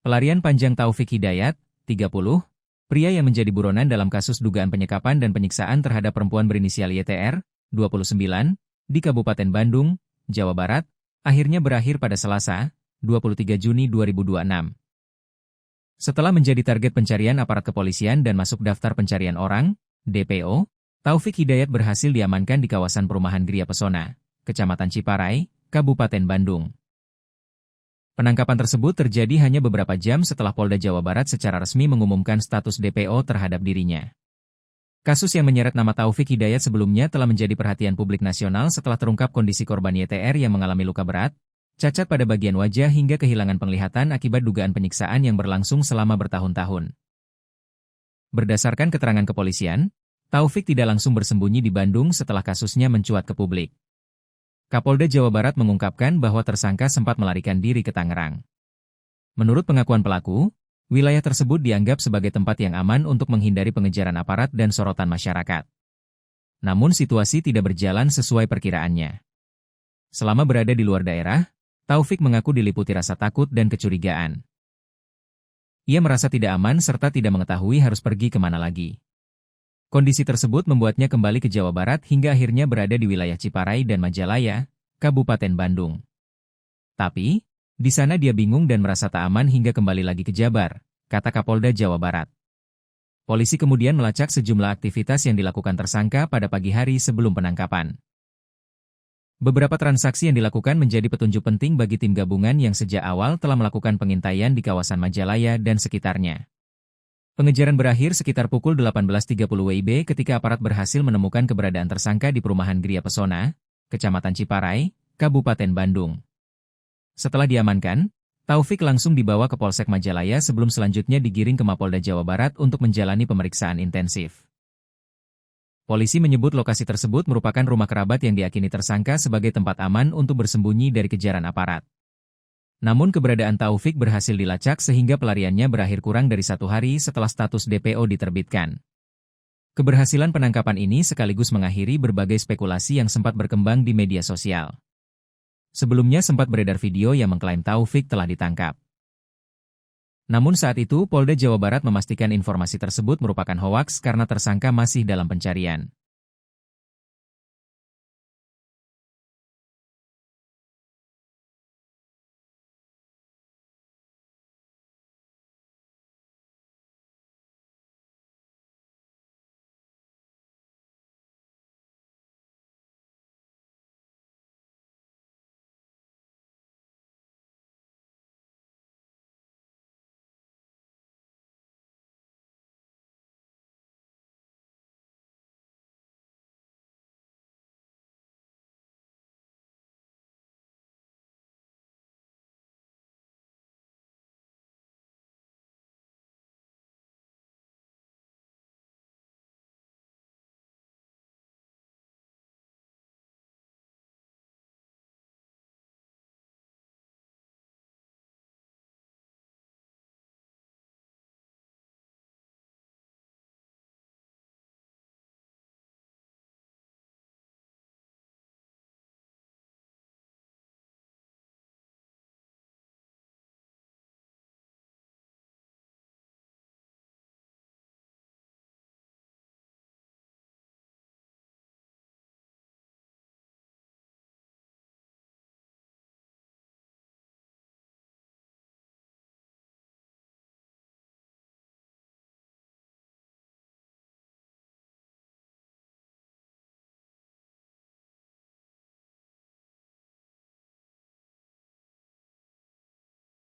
Pelarian panjang Taufik Hidayat, 30, pria yang menjadi buronan dalam kasus dugaan penyekapan dan penyiksaan terhadap perempuan berinisial YTR, 29, di Kabupaten Bandung, Jawa Barat, akhirnya berakhir pada Selasa, 23 Juni 2026. Setelah menjadi target pencarian aparat kepolisian dan masuk daftar pencarian orang, DPO, Taufik Hidayat berhasil diamankan di kawasan perumahan Gria Pesona, Kecamatan Ciparai, Kabupaten Bandung. Penangkapan tersebut terjadi hanya beberapa jam setelah Polda Jawa Barat secara resmi mengumumkan status DPO terhadap dirinya. Kasus yang menyeret nama Taufik Hidayat sebelumnya telah menjadi perhatian publik nasional setelah terungkap kondisi korban YTR yang mengalami luka berat, cacat pada bagian wajah hingga kehilangan penglihatan akibat dugaan penyiksaan yang berlangsung selama bertahun-tahun. Berdasarkan keterangan kepolisian, Taufik tidak langsung bersembunyi di Bandung setelah kasusnya mencuat ke publik. Kapolda Jawa Barat mengungkapkan bahwa tersangka sempat melarikan diri ke Tangerang. Menurut pengakuan pelaku, wilayah tersebut dianggap sebagai tempat yang aman untuk menghindari pengejaran aparat dan sorotan masyarakat. Namun situasi tidak berjalan sesuai perkiraannya. Selama berada di luar daerah, Taufik mengaku diliputi rasa takut dan kecurigaan. Ia merasa tidak aman serta tidak mengetahui harus pergi kemana lagi. Kondisi tersebut membuatnya kembali ke Jawa Barat hingga akhirnya berada di wilayah Ciparai dan Majalaya, Kabupaten Bandung. Tapi, di sana dia bingung dan merasa tak aman hingga kembali lagi ke Jabar, kata Kapolda Jawa Barat. Polisi kemudian melacak sejumlah aktivitas yang dilakukan tersangka pada pagi hari sebelum penangkapan. Beberapa transaksi yang dilakukan menjadi petunjuk penting bagi tim gabungan yang sejak awal telah melakukan pengintaian di kawasan Majalaya dan sekitarnya. Pengejaran berakhir sekitar pukul 18.30 WIB ketika aparat berhasil menemukan keberadaan tersangka di perumahan Gria Pesona, Kecamatan Ciparai, Kabupaten Bandung. Setelah diamankan, Taufik langsung dibawa ke Polsek Majalaya sebelum selanjutnya digiring ke Mapolda Jawa Barat untuk menjalani pemeriksaan intensif. Polisi menyebut lokasi tersebut merupakan rumah kerabat yang diyakini tersangka sebagai tempat aman untuk bersembunyi dari kejaran aparat. Namun keberadaan Taufik berhasil dilacak sehingga pelariannya berakhir kurang dari 1 hari setelah status DPO diterbitkan. Keberhasilan penangkapan ini sekaligus mengakhiri berbagai spekulasi yang sempat berkembang di media sosial. Sebelumnya sempat beredar video yang mengklaim Taufik telah ditangkap. Namun saat itu Polda Jawa Barat memastikan informasi tersebut merupakan hoaks karena tersangka masih dalam pencarian.